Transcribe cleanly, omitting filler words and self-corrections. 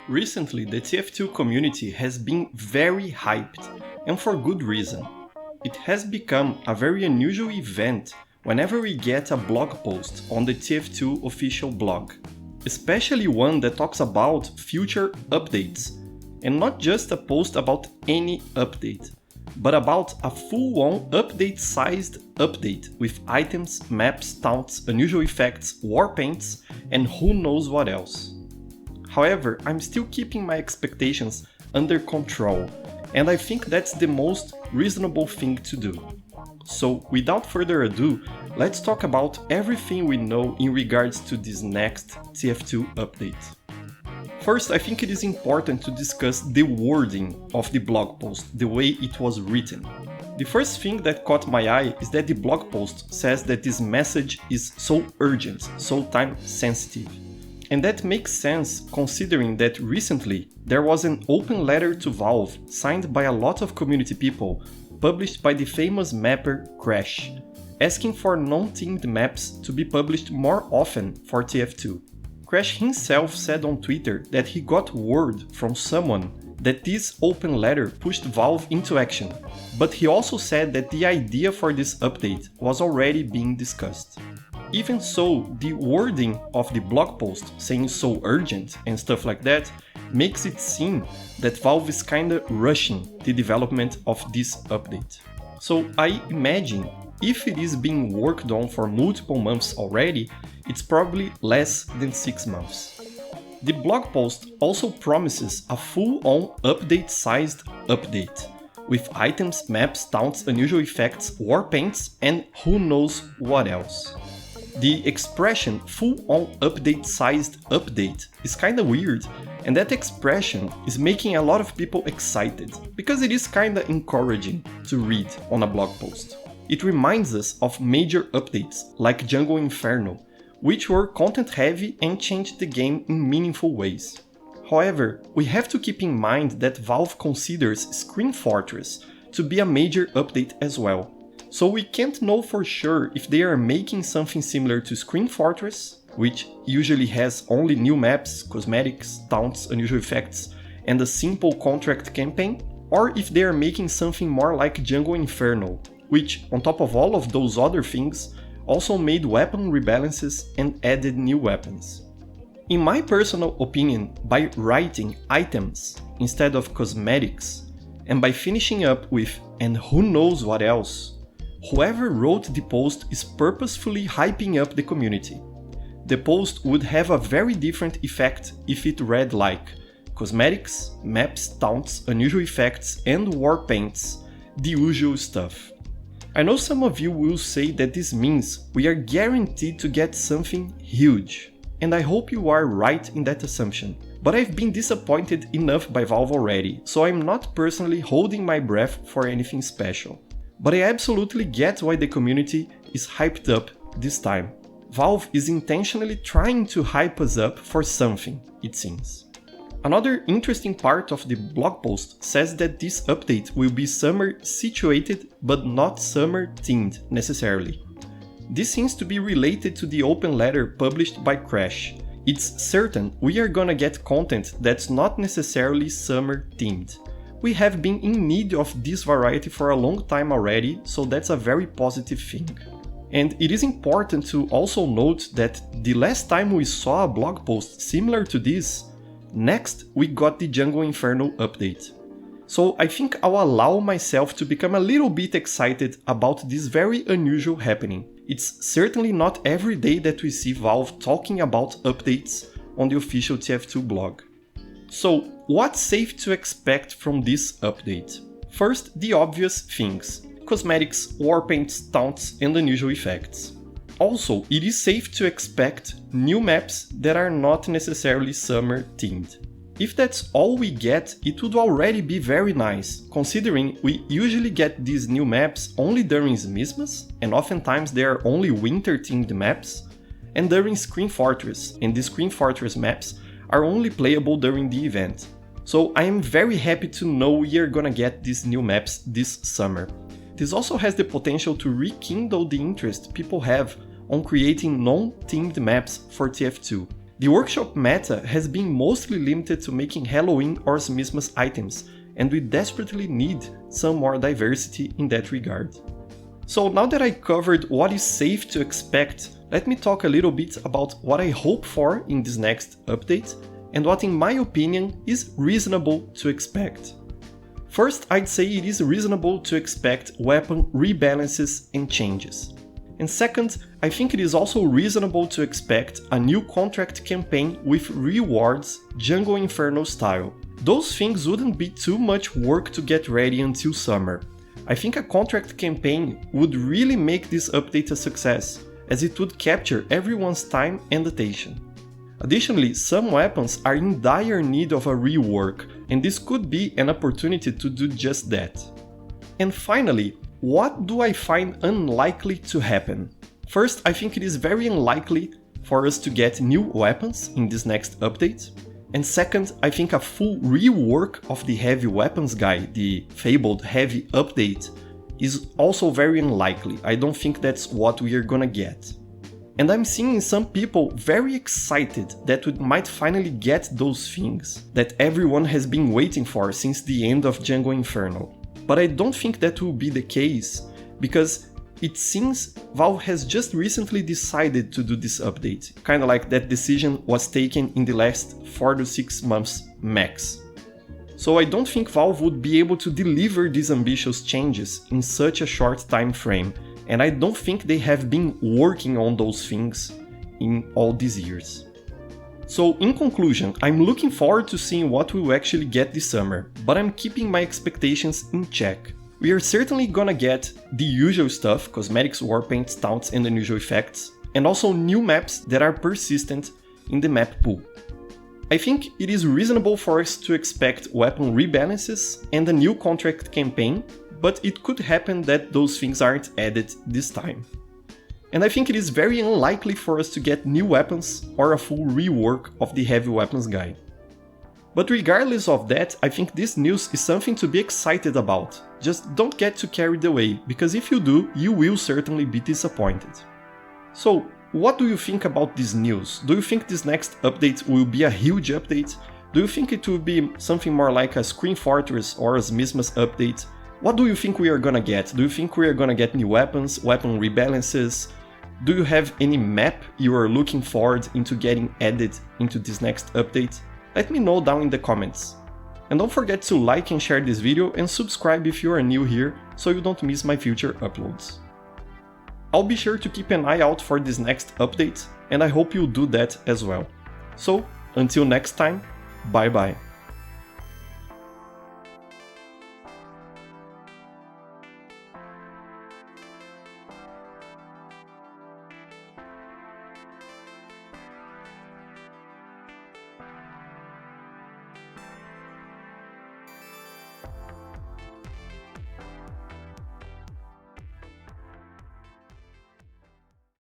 Recently, the TF2 community has been very hyped, and for good reason. It has become a very unusual event whenever we get a blog post on the TF2 official blog, especially one that talks about future updates, and not just a post about any update, but about a full-on update-sized update with items, maps, taunts, unusual effects, war paints, and who knows what else. However, I'm still keeping my expectations under control, and I think that's the most reasonable thing to do. So, without further ado, let's talk about everything we know in regards to this next TF2 update. First, I think it is important to discuss the wording of the blog post, the way it was written. The first thing that caught my eye is that the blog post says that this message is so urgent, so time sensitive. And that makes sense considering that recently there was an open letter to Valve signed by a lot of community people published by the famous mapper Crash, asking for non-themed maps to be published more often for TF2. Crash himself said on Twitter that he got word from someone that this open letter pushed Valve into action, but he also said that the idea for this update was already being discussed. Even so, the wording of the blog post saying so urgent and stuff like that makes it seem that Valve is kinda rushing the development of this update. So I imagine if it is being worked on for multiple months already, it's probably less than 6 months. The blog post also promises a full-on update-sized update, with items, maps, taunts, unusual effects, war paints, and who knows what else. The expression full-on update-sized update is kinda weird, and that expression is making a lot of people excited, because it is kinda encouraging to read on a blog post. It reminds us of major updates like Jungle Inferno, which were content-heavy and changed the game in meaningful ways. However, we have to keep in mind that Valve considers Screen Fortress to be a major update as well. So we can't know for sure if they are making something similar to Screen Fortress, which usually has only new maps, cosmetics, taunts, unusual effects, and a simple contract campaign, or if they are making something more like Jungle Inferno, which, on top of all of those other things, also made weapon rebalances and added new weapons. In my personal opinion, by writing items instead of cosmetics, and by finishing up with "and who knows what else," whoever wrote the post is purposefully hyping up the community. The post would have a very different effect if it read like cosmetics, maps, taunts, unusual effects, and war paints, the usual stuff. I know some of you will say that this means we are guaranteed to get something huge, and I hope you are right in that assumption. But I've been disappointed enough by Valve already, so I'm not personally holding my breath for anything special. But I absolutely get why the community is hyped up this time. Valve is intentionally trying to hype us up for something, it seems. Another interesting part of the blog post says that this update will be summer situated but not summer themed necessarily. This seems to be related to the open letter published by Crash. It's certain we are gonna get content that's not necessarily summer themed. We have been in need of this variety for a long time already, so that's a very positive thing. And it is important to also note that the last time we saw a blog post similar to this, next we got the Jungle Inferno update. So I think I'll allow myself to become a little bit excited about this very unusual happening. It's certainly not every day that we see Valve talking about updates on the official TF2 blog. So, what's safe to expect from this update? First, the obvious things: cosmetics, war paints, taunts, and unusual effects. Also, it is safe to expect new maps that are not necessarily summer themed. If that's all we get, it would already be very nice, considering we usually get these new maps only during Xmas, and oftentimes they are only winter themed maps, and during Screen Fortress, and the Screen Fortress maps are only playable during the event. So I am very happy to know we are gonna get these new maps this summer. This also has the potential to rekindle the interest people have on creating non-themed maps for TF2. The workshop meta has been mostly limited to making Halloween or Christmas items, and we desperately need some more diversity in that regard. So now that I covered what is safe to expect, let me talk a little bit about what I hope for in this next update, and what in my opinion is reasonable to expect. First, I'd say it is reasonable to expect weapon rebalances and changes. And second, I think it is also reasonable to expect a new contract campaign with rewards Jungle Inferno style. Those things wouldn't be too much work to get ready until summer. I think a contract campaign would really make this update a success, as it would capture everyone's time and attention. Additionally, some weapons are in dire need of a rework, and this could be an opportunity to do just that. And finally, what do I find unlikely to happen? First, I think it is very unlikely for us to get new weapons in this next update. And second, I think a full rework of the heavy weapons guide, the fabled heavy update, is also very unlikely. I don't think that's what we are gonna get. And I'm seeing some people very excited that we might finally get those things that everyone has been waiting for since the end of Jungle Inferno. But I don't think that will be the case, because it seems Valve has just recently decided to do this update, kinda like that decision was taken in the last 4 to 6 months max. So I don't think Valve would be able to deliver these ambitious changes in such a short time frame, and I don't think they have been working on those things in all these years. So in conclusion, I'm looking forward to seeing what we will actually get this summer, but I'm keeping my expectations in check. We are certainly gonna get the usual stuff, cosmetics, warpaints, taunts and unusual effects, and also new maps that are persistent in the map pool. I think it is reasonable for us to expect weapon rebalances and a new contract campaign, but it could happen that those things aren't added this time. And I think it is very unlikely for us to get new weapons or a full rework of the heavy weapons guide. But regardless of that, I think this news is something to be excited about. Just don't get too carried away, because if you do, you will certainly be disappointed. So, what do you think about this news? Do you think this next update will be a huge update? Do you think it will be something more like a Screen Fortress or a Xmas update? What do you think we are gonna get? Do you think we are gonna get new weapons, weapon rebalances? Do you have any map you are looking forward into getting added into this next update? Let me know down in the comments. And don't forget to like and share this video and subscribe if you are new here so you don't miss my future uploads. I'll be sure to keep an eye out for this next update, and I hope you'll do that as well. So, until next time, bye bye.